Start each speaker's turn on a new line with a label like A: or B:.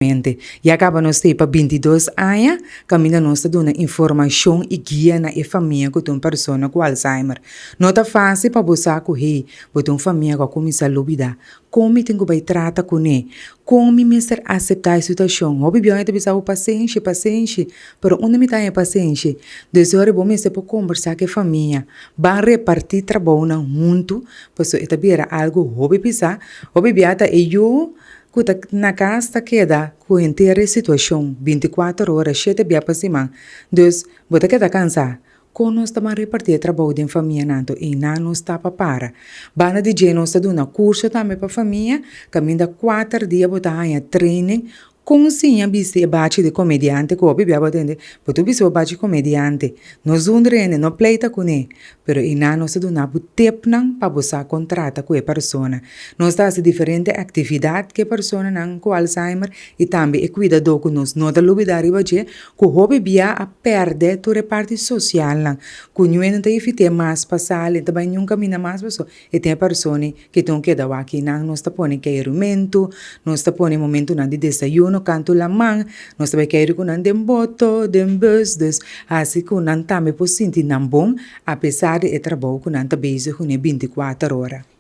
A: E acaba nós ter para 22 anos, caminha nós está dando informação e guia na família com uma pessoa com Alzheimer. Não é fácil para você correr, porque uma família que começa a lubida. Como tem que tratar com ele? Como me aceitar a situação? O bebê ainda precisa paciência, mas onde me está paciência? Desde bom me para conversar com a família, para repartir trabalho junto, porque isso é algo o bebê até eu na casa queda com inteira situação 24 horas 7 dias para cima. Então, você queda cansado. Quando nós estamos a repartir trabalho de família, e não está para. Bana de dia nós estamos dando curso também para a família, caminha 4 dias para a training, com sim a bise bate de comediante, que o bebê atende, porque tu bise bate comediante, nós undrene, não pleita com ele, pero e não nós estamos dando tempo para você contratar com a pessoa. Nós estamos a diferente atividade que a pessoa com Alzheimer e também cuidador com nós. Não da lubida riba que o bebê a perde toda a parte social, que não é não mais passar, também não caminha mais pessoa, e tem a pessoa que tem que dar aqui, nós está pondo que é momento, nós está pondo momento de desayuno, canto la mão, nós também queremos que não tem boto, tem bus, assim que não também pode sentir não bom, apesar de trabalho que não está bem com 24 horas.